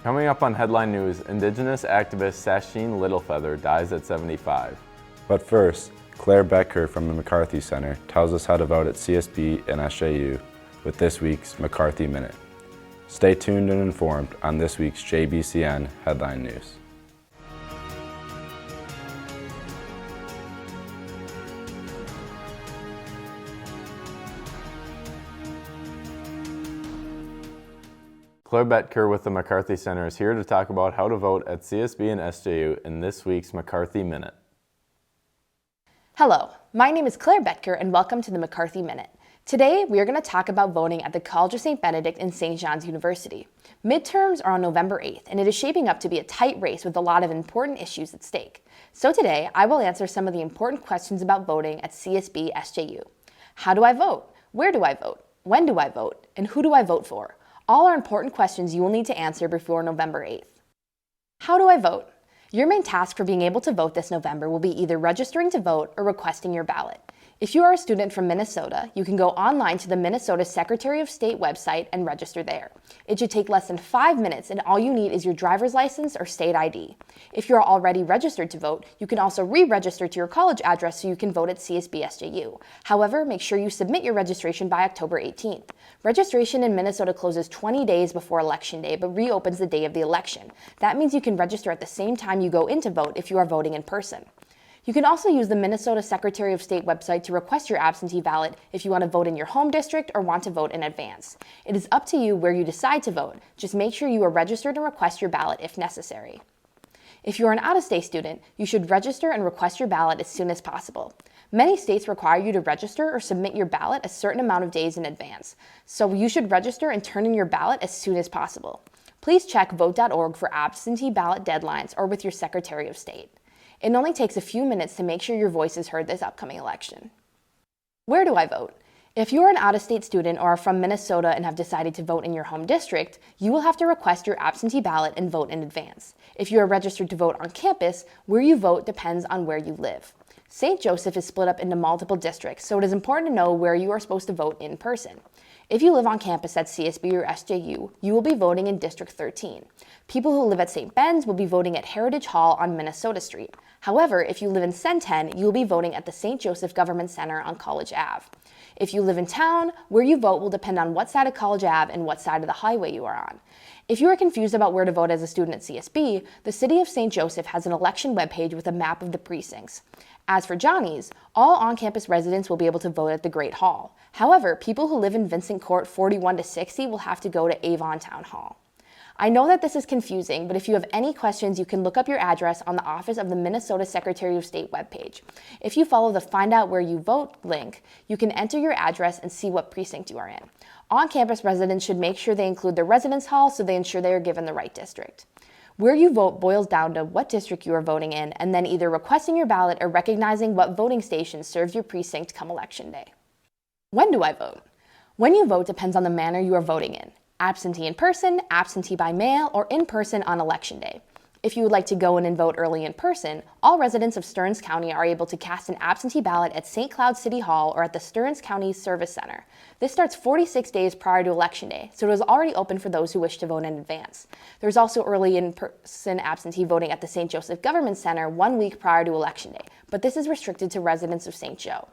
Coming up on Headline News, Indigenous activist Sacheen Littlefeather dies at 75. But first, Claire Becker from the McCarthy Center tells us how to vote at CSB and SJU with this week's McCarthy Minute. Stay tuned and informed on this week's JBCN Headline News. Claire Becker with the McCarthy Center is here to talk about how to vote at CSB and SJU in this week's McCarthy Minute. Hello, my name is Claire Becker and welcome to the McCarthy Minute. Today we are going to talk about voting at the College of St. Benedict and St. John's University. Midterms are on November 8th and it is shaping up to be a tight race with a lot of important issues at stake. So today I will answer some of the important questions about voting at CSB-SJU. How do I vote? Where do I vote? When do I vote? And who do I vote for? All are important questions you will need to answer before November 8th. How do I vote? Your main task for being able to vote this November will be either registering to vote or requesting your ballot. If you are a student from Minnesota, you can go online to the Minnesota Secretary of State website and register there. It should take less than 5 minutes and all you need is your driver's license or state ID. If you are already registered to vote, you can also re-register to your college address so you can vote at CSB-SJU. However, make sure you submit your registration by October 18th. Registration in Minnesota closes 20 days before Election Day but reopens the day of the election. That means you can register at the same time you go in to vote if you are voting in person. You can also use the Minnesota Secretary of State website to request your absentee ballot if you want to vote in your home district or want to vote in advance. It is up to you where you decide to vote. Just make sure you are registered and request your ballot if necessary. If you are an out-of-state student, you should register and request your ballot as soon as possible. Many states require you to register or submit your ballot a certain amount of days in advance, so you should register and turn in your ballot as soon as possible. Please check vote.org for absentee ballot deadlines or with your Secretary of State. It only takes a few minutes to make sure your voice is heard this upcoming election. Where do I vote? If you are an out-of-state student or are from Minnesota and have decided to vote in your home district, you will have to request your absentee ballot and vote in advance. If you are registered to vote on campus, where you vote depends on where you live. St. Joseph is split up into multiple districts, so it is important to know where you are supposed to vote in person. If you live on campus at CSB or SJU, you will be voting in District 13. People who live at St. Ben's will be voting at Heritage Hall on Minnesota Street. However, if you live in Centen, you will be voting at the St. Joseph Government Center on College Ave. If you live in town, where you vote will depend on what side of College Ave and what side of the highway you are on. If you are confused about where to vote as a student at CSB, the City of St. Joseph has an election webpage with a map of the precincts. As for Johnnie's, all on-campus residents will be able to vote at the Great Hall. However, people who live in Vincent Court 41 to 60 will have to go to Avon Town Hall. I know that this is confusing, but if you have any questions, you can look up your address on the Office of the Minnesota Secretary of State webpage. If you follow the Find Out Where You Vote link, you can enter your address and see what precinct you are in. On-campus residents should make sure they include their residence hall so they ensure they are given the right district. Where you vote boils down to what district you are voting in and then either requesting your ballot or recognizing what voting station serves your precinct come Election Day. When do I vote? When you vote depends on the manner you are voting in. Absentee in person, absentee by mail, or in person on Election Day. If you would like to go in and vote early in person, all residents of Stearns County are able to cast an absentee ballot at St. Cloud City Hall or at the Stearns County Service Center. This starts 46 days prior to Election Day, so it is already open for those who wish to vote in advance. There's also early in-person absentee voting at the St. Joseph Government Center 1 week prior to Election Day, but this is restricted to residents of St. Joe.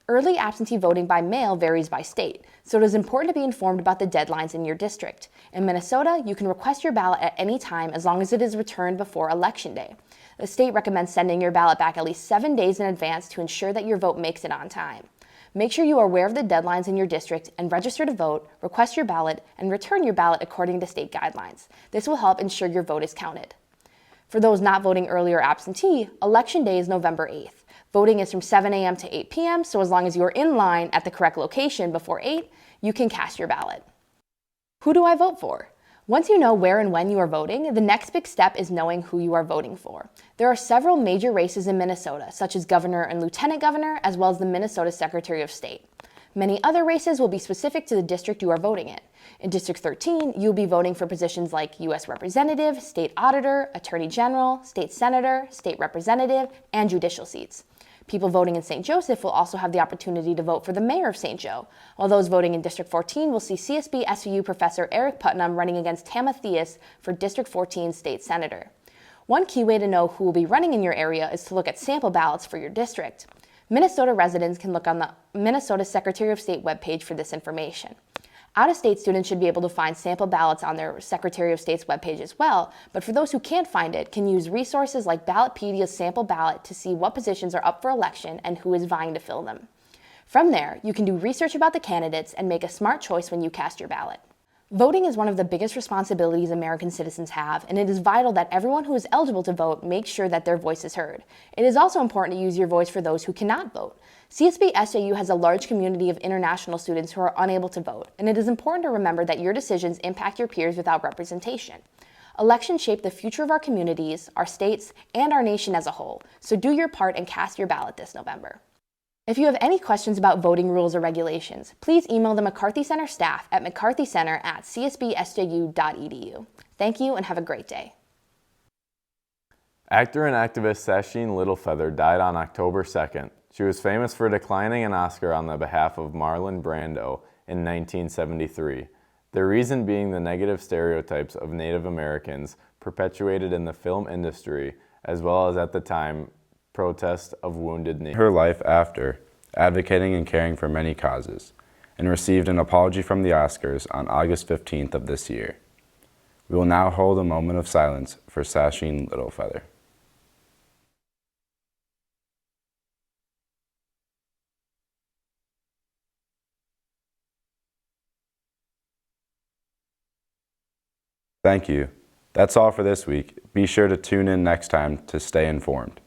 Early absentee voting by mail varies by state, so it is important to be informed about the deadlines in your district. In Minnesota, you can request your ballot at any time as long as it is returned before Election Day. The state recommends sending your ballot back at least 7 days in advance to ensure that your vote makes it on time. Make sure you are aware of the deadlines in your district and register to vote, request your ballot, and return your ballot according to state guidelines. This will help ensure your vote is counted. For those not voting early or absentee, Election Day is November 8th. Voting is from 7 a.m. to 8 p.m., so as long as you are in line at the correct location before 8, you can cast your ballot. Who do I vote for? Once you know where and when you are voting, the next big step is knowing who you are voting for. There are several major races in Minnesota, such as governor and lieutenant governor, as well as the Minnesota Secretary of State. Many other races will be specific to the district you are voting in. In District 13, you'll be voting for positions like U.S. Representative, State Auditor, Attorney General, State Senator, State Representative, and judicial seats. People voting in St. Joseph will also have the opportunity to vote for the mayor of St. Joe, while those voting in District 14 will see CSB-SJU professor Eric Putnam running against Tama Theus for District 14 state senator. One key way to know who will be running in your area is to look at sample ballots for your district. Minnesota residents can look on the Minnesota Secretary of State webpage for this information. Out-of-state students should be able to find sample ballots on their Secretary of State's webpage as well, but for those who can't find it, can use resources like Ballotpedia's sample ballot to see what positions are up for election and who is vying to fill them. From there, you can do research about the candidates and make a smart choice when you cast your ballot. Voting is one of the biggest responsibilities American citizens have, and it is vital that everyone who is eligible to vote makes sure that their voice is heard. It is also important to use your voice for those who cannot vote. CSB-SJU has a large community of international students who are unable to vote, and it is important to remember that your decisions impact your peers without representation. Elections shape the future of our communities, our states, and our nation as a whole, so do your part and cast your ballot this November. If you have any questions about voting rules or regulations, please email the McCarthy Center staff at mccarthycenter@csbsju.edu. Thank you and have a great day. Actor and activist Sacheen Littlefeather died on October 2nd. She was famous for declining an Oscar on the behalf of Marlon Brando in 1973. The reason being the negative stereotypes of Native Americans perpetuated in the film industry, as well as at the time, protest of Wounded Knee. Her life after, advocating and caring for many causes, and received an apology from the Oscars on August 15th of this year. We will now hold a moment of silence for Sacheen Littlefeather. Thank you. That's all for this week. Be sure to tune in next time to stay informed.